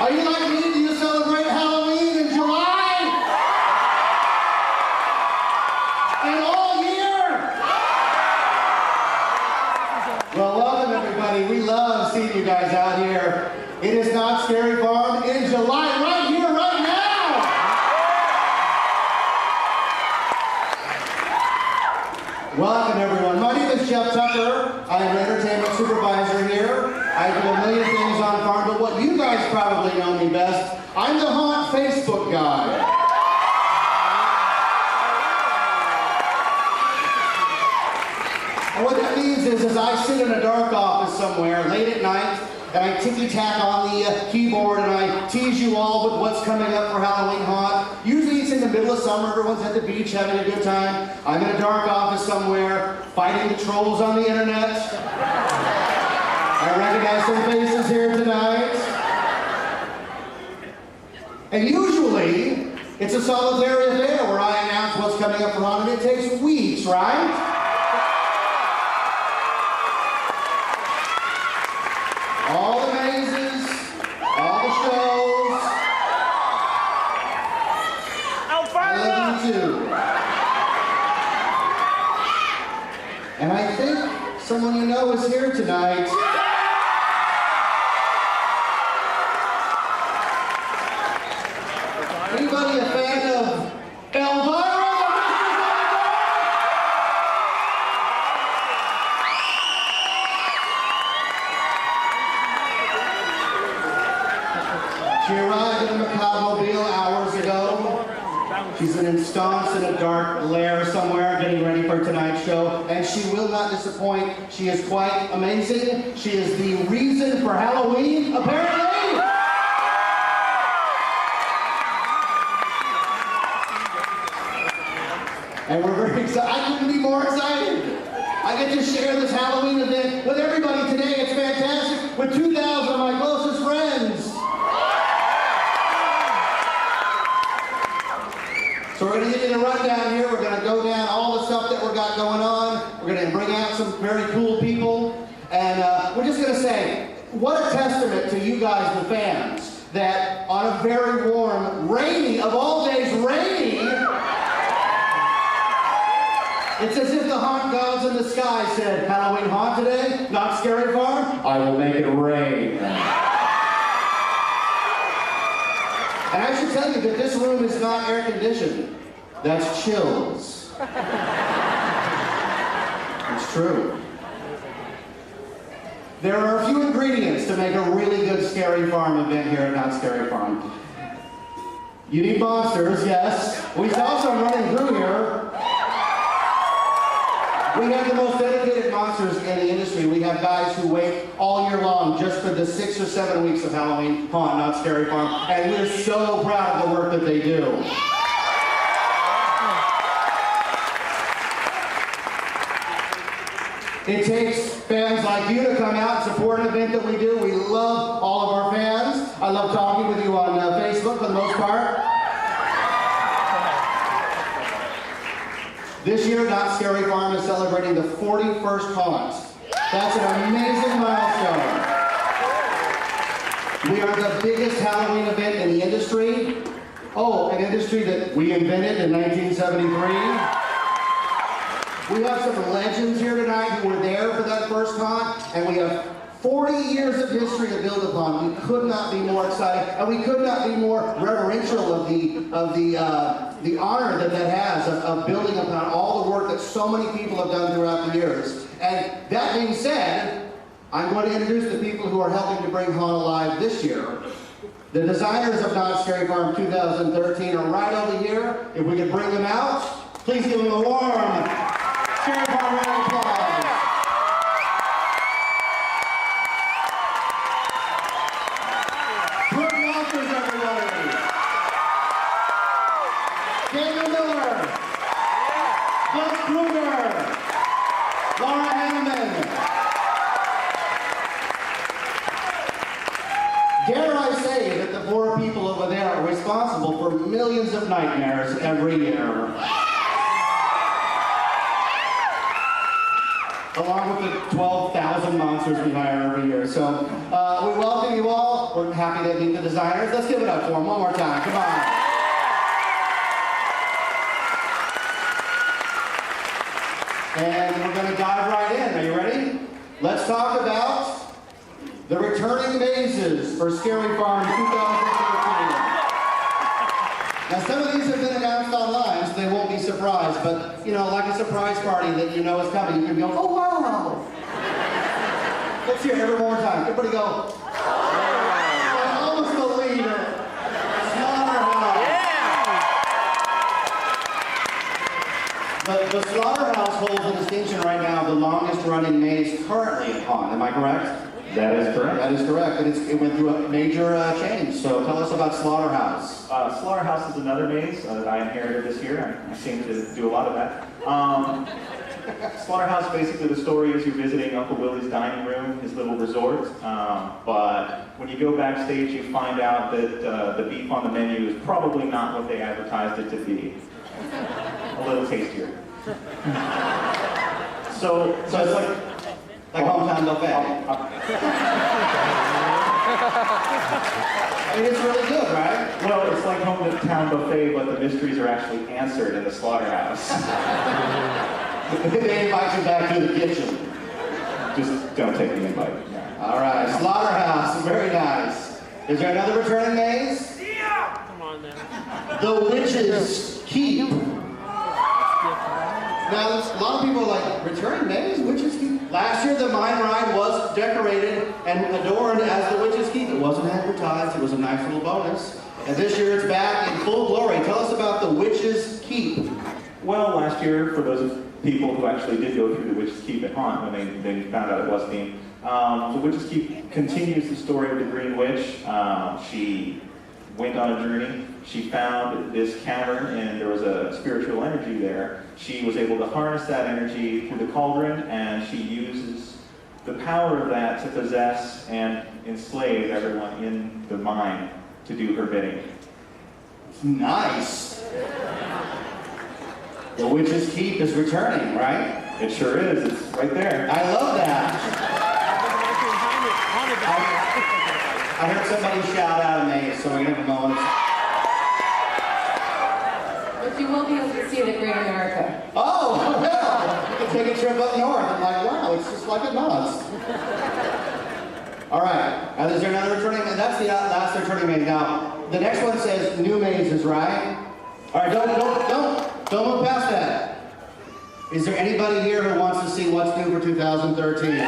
Are you like me? Do you celebrate Halloween in July? And all year? Well, welcome everybody. We love seeing you guys out here. It is Knott Scary Farm in July, right here, right now. Welcome everyone. My name is Jeff Tucker. I am an entertainment supervisor here. I do a million things on farm, but what you guys probably know me best, I'm the Haunt Facebook guy. And what that means is I sit in a dark office somewhere late at night, and I ticky-tack on the keyboard, and I tease you all with what's coming up for Halloween Haunt. Usually it's in the middle of summer, everyone's at the beach having a good time. I'm in a dark office somewhere, fighting the trolls on the internet. I recognize some faces here tonight. And usually, it's a solitary affair where I announce what's coming up for Haunt, and it takes weeks, right? All the mazes, all the shows. I love you too. And I think someone you know is here tonight. Anybody a fan of Elvira? She arrived in a Macabmobile hours ago. She's been ensconced in a dark lair somewhere getting ready for tonight's show, and she will not disappoint. She is quite amazing. She is the reason for Halloween, apparently. And we're very excited. I couldn't be more excited. I get to share this Halloween event with everybody today. It's fantastic. With 2,000 of my closest friends. So we're going to give you the rundown here. We're going to go down all the stuff that we've got going on. We're going to bring out some very cool people. And we're just going to say, what a testament to you guys, the fans, that on a very warm, rainy, of all days, rainy, it's as if the haunt gods in the sky said, Halloween haunt today, Knott Scary Farm, I will make it rain. And I should tell you that this room is not air conditioned. That's chills. It's true. There are a few ingredients to make a really good Scary Farm event here at Knott Scary Farm. You need monsters, yes. We saw some running through here. We have the most dedicated monsters in the industry. We have guys who wait all year long just for the 6 or 7 weeks of Halloween Haunt, Knott Scary Farm, and we're so proud of the work that they do. It takes fans like you to come out and support an event that we do. We love all of our fans. I love talking with you on Facebook for the most part. This year, Knott Scary Farm is celebrating the 41st haunt. That's an amazing milestone. We are the biggest Halloween event in the industry. Oh, an industry that we invented in 1973. We have some legends here tonight who were there for that first haunt, and we have 40 years of history to build upon. We could not be more excited, and we could not be more reverential of the honor that has of building upon all the work that so many people have done throughout the years. And that being said, I'm going to introduce the people who are helping to bring Haunt alive this year. The designers of Knott Scary Farm 2013 are right over here. If we could bring them out, please give them a warm Scary Farm round of applause. Daniel Miller, Gus Kruger, Laura Hanneman. Dare I say that the poor people over there are responsible for millions of nightmares every year. along with the 12,000 monsters we hire every year. So we welcome you all. We're happy to meet the designers. Let's give it up for them one more time. Come on. And we're going to dive right in. Are you ready? Let's talk about the returning mazes for Scary Farm 2013. Now, some of these have been announced online, so they won't be surprised. But, you know, like a surprise party that you know is coming, you can go, oh, wow. Let's hear it every more time. Everybody go, oh, I almost believe it. Slaughterhouse. Yeah. But the Slaughterhouse holds the distinction right now of the longest running maze currently at Haunt. Am I correct? That is correct. That is correct. And it went through a major change. So tell us about Slaughterhouse. Slaughterhouse is another maze that I inherited this year. I seem to do a lot of that. Slaughterhouse, basically the story is you're visiting Uncle Willie's dining room, his little resort. But when you go backstage, you find out that the beef on the menu is probably not what they advertised it to be. A little tastier. So it's like hometown buffet. I mean, it's really good, right? Well, it's like hometown buffet, but the mysteries are actually answered in the Slaughterhouse. They invite you back to the kitchen. Just don't take the invite. Yeah. All right, Slaughterhouse, very nice. Is there another returning maze? Yeah! Come on, man. The Witch's Keep. Now, a lot of people are like, returning maze? Witch's Keep? Last year, the mine ride was decorated and adorned as the Witch's Keep. It wasn't advertised. It was a nice little bonus. And this year, it's back in full glory. Tell us about the Witch's Keep. Well, last year, for those people who actually did go through the Witch's Keep at Haunt when they found out it was themed, the Witch's Keep continues the story of the Green Witch. She went on a journey. She found this cavern, and there was a spiritual energy there. She was able to harness that energy through the cauldron, and she uses the power of that to possess and enslave everyone in the mine to do her bidding. Nice. The Witch's Keep is returning, right? It sure is. It's right there. I love that. I heard somebody shout out a maze, so we're going to have a moment. But you will be able to see it at Great America. Oh, well, you can take a trip up north. I'm like, wow, it's just like a Knott's. All right, is there another returning maze? That's the last returning maze. Now, the next one says new mazes, right? All right, don't move past that. Is there anybody here who wants to see what's new for 2013?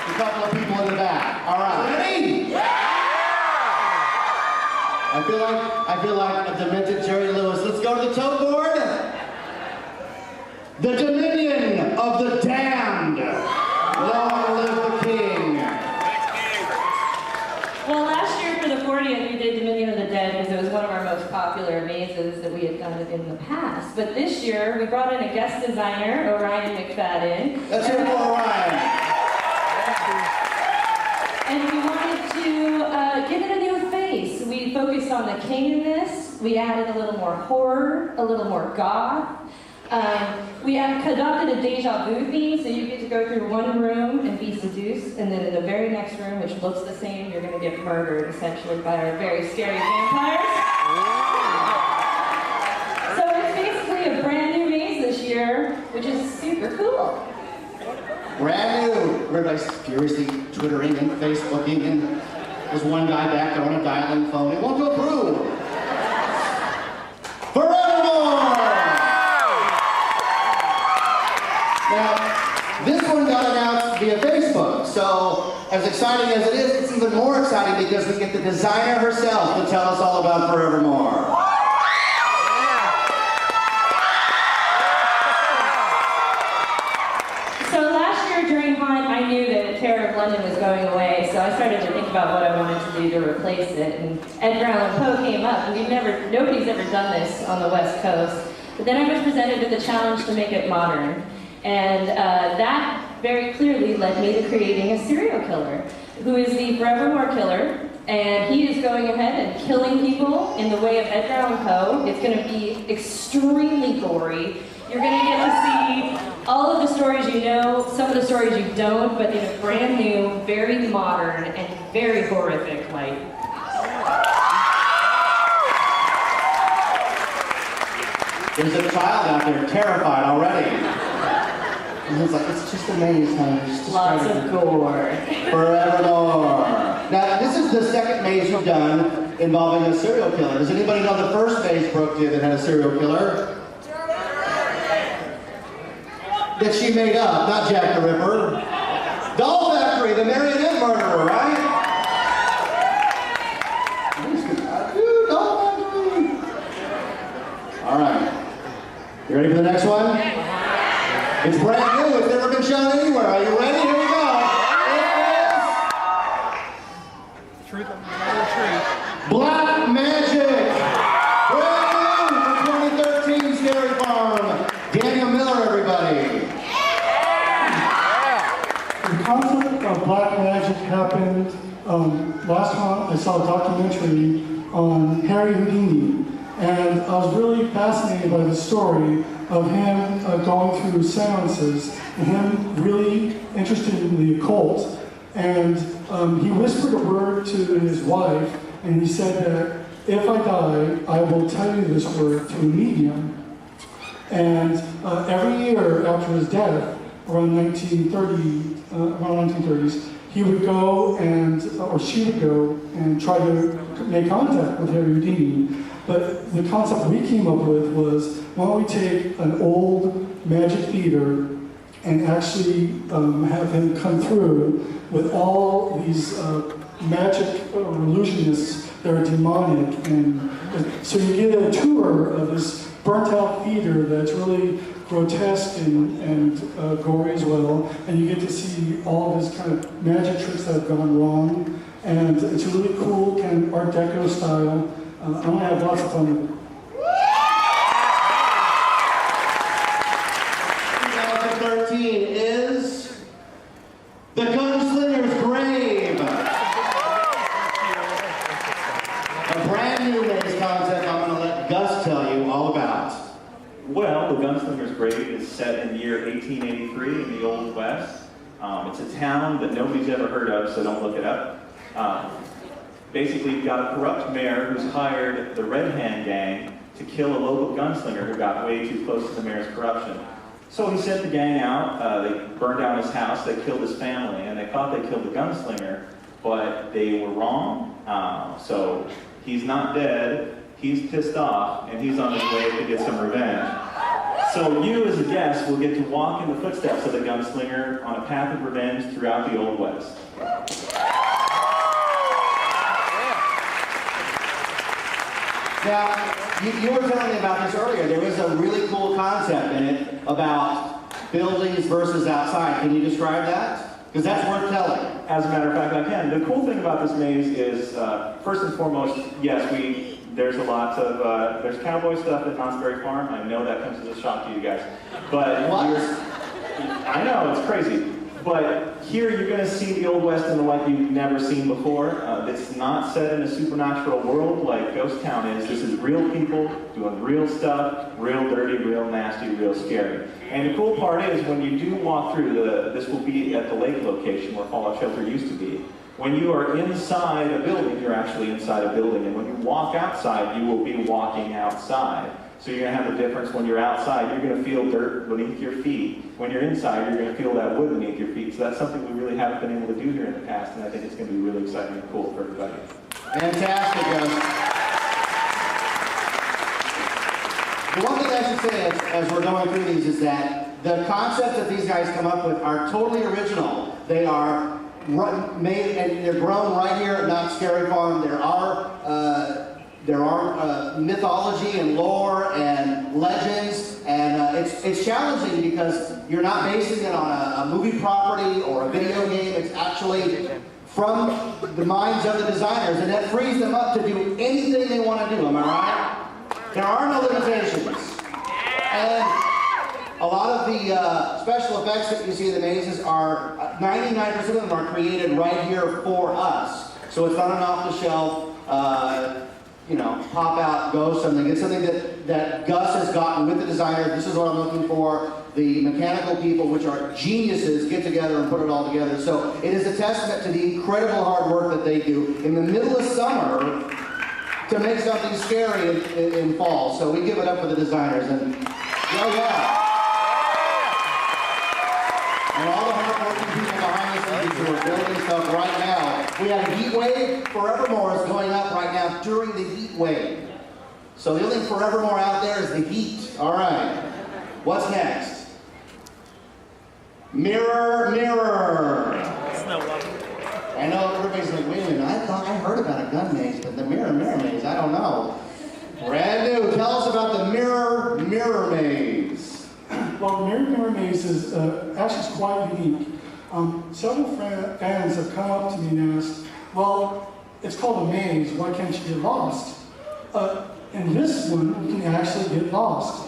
A couple of people in the back. All right. Ready? I feel like a demented Jerry Lewis. Let's go to the tote board. The Dominion of the Damned. Long live the King. Well, last year for the 40th, we did Dominion of the Dead because it was one of our most popular mazes that we had done in the past. But this year, we brought in a guest designer, Orion McFadden. Let's hear it for Orion. And we wanted to give it a new face. We focused on the king in this. We added a little more horror, a little more goth. We have conducted a deja vu theme, so you get to go through one room and be seduced, and then in the very next room, which looks the same, you're going to get murdered, essentially, by our very scary vampires. So it's basically a brand new maze this year, which is super cool. Brand new. Everybody's furiously Twittering and Facebooking, and there's one guy back there on a dial-in phone. He won't go through. Forevermore! Now, this one got announced via Facebook, so as exciting as it is, it's even more exciting because we get the designer herself to tell us all about Forevermore. So last year during Haunt, I knew that Terror of London was going away, so I started to think about what I wanted to do to replace it. And Edgar Allan Poe came up, and nobody's ever done this on the West Coast. But then I was presented with the challenge to make it modern. And that very clearly led me to creating a serial killer, who is the Forevermore Killer, and he is going ahead and killing people in the way of Edgar Allan Poe. It's going to be extremely gory. You're going to get to see all of the stories you know, some of the stories you don't, but in a brand new, very modern, and very horrific light. There's a child out there terrified already. And he's like, it's just a maze, honey. Just Lots of gore. Forevermore. Now, this is the second maze you've done involving a serial killer. Does anybody know the first maze Brooke did that had a serial killer? That she made up, not Jack the Ripper. Doll Factory, the marionette murderer, right? Doll Factory. All right. You ready for the next one? It's brand new. It's never been shown anywhere. Are you ready? Here we go. It is Black Magic. Brand new for 2013 Scary Farm. Daniel Miller, everybody. The concept of black magic happened last month. I saw a documentary on Harry Houdini, and I was really fascinated by the story of him going through seances and him really interested in the occult. And he whispered a word to his wife, and he said that if I die, I will tell you this word to a medium. And every year after his death, around 1930s, he would go and, or she would go and try to make contact with Harry Houdini. But the concept we came up with was, why don't we take an old magic theater and actually have him come through with all these magic illusionists that are demonic. And so you get a tour of this burnt-out theater that's really grotesque and gory as well, and you get to see all this kind of magic tricks that have gone wrong, and it's a really cool kind of Art Deco style. I'm gonna have lots of fun with it. 2013 is The Gunslinger's Grave. A brand new maze concept I'm going to let Gus tell you all about. Well, The Gunslinger's Grave is set in the year 1883 in the Old West. It's a town that nobody's ever heard of, so don't look it up. Basically, you've got a corrupt mayor who's hired the Red Hand Gang to kill a local gunslinger who got way too close to the mayor's corruption. So he sent the gang out, they burned down his house, they killed his family, and they thought they killed the gunslinger, but they were wrong. So he's not dead, he's pissed off, and he's on his way to get some revenge. So you, as a guest, will get to walk in the footsteps of the gunslinger on a path of revenge throughout the Old West. Now, you were telling me about this earlier. There was a really cool concept in it about buildings versus outside. Can you describe that? Because that's worth telling. As a matter of fact, I can. The cool thing about this maze is, first and foremost, yes, there's a lot of, there's cowboy stuff at Knott's Berry Farm. I know that comes as a shock to you guys. But I know, it's crazy. But here you're going to see the Old West in the light you've never seen before. It's not set in a supernatural world like Ghost Town is. This is real people doing real stuff, real dirty, real nasty, real scary. And the cool part is when you do walk through this will be at the lake location where Fallout Shelter used to be. When you are inside a building, you're actually inside a building. And when you walk outside, you will be walking outside. So you're going to have a difference when you're outside. You're going to feel dirt beneath your feet. When you're inside, you're going to feel that wood beneath your feet. So that's something we really haven't been able to do here in the past, and I think it's going to be really exciting and cool for everybody. Fantastic, Gus. The one thing I should say as we're going through these is that the concepts that these guys come up with are totally original. They are made and they're grown right here at Knott's Scary Farm. There are mythology and lore and legends, and it's challenging because you're not basing it on a movie property or a video game. It's actually from the minds of the designers, and that frees them up to do anything they want to do. Am I right? There are no limitations. And A lot of the special effects that you see in the mazes are, 99% of them are created right here for us. So it's not an off-the-shelf, pop-out ghost something. It's something that Gus has gotten with the designers. This is what I'm looking for. The mechanical people, which are geniuses, get together and put it all together. So it is a testament to the incredible hard work that they do in the middle of summer to make something scary in fall. So we give it up for the designers. And yeah. And all the hard-working people behind the scenes who are building stuff right now. We had a heat wave. Forevermore is going up right now during the heat wave. So the only thing forevermore out there is the heat. All right. What's next? Mirror, mirror. I know everybody's like, wait a minute, I heard about a gun maze, but the mirror maze, I don't know. Brand new. Tell us about the mirror maze. Well, the mirror maze is actually quite unique. Several fans have come up to me and asked, well, it's called a maze, why can't you get lost? In this one, you can actually get lost.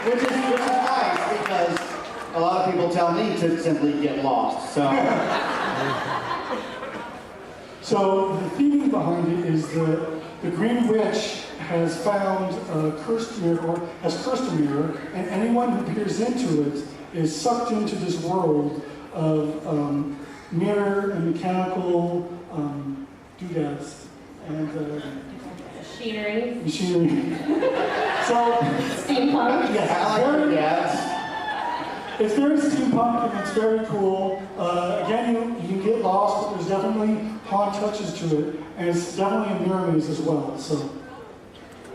Which is nice, because a lot of people tell me to simply get lost, so. So the theme behind it is the Green Witch has found a cursed mirror, or has cursed a mirror, and anyone who peers into it is sucked into this world of mirror and mechanical doodads and machinery. So, Steampunk. It's very steampunk and it's very cool. Again, you can get lost, but there's definitely haunt touches to it, and it's definitely a mirror maze as well. So.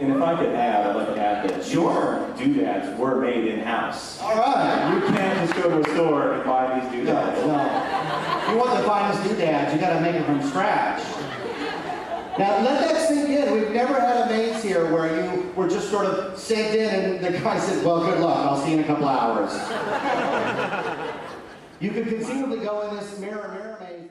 And if I could add, I'd like to add that Sure. doodads were made in-house. All right. You can't just go to a store and buy these doodads. No. You want the finest doodads, you gotta make it from scratch. Now, let that sink in. We've never had a maze here where you were just sort of synced in and the guy said, well, good luck, I'll see you in a couple hours. You could conceivably go in this mirror maze.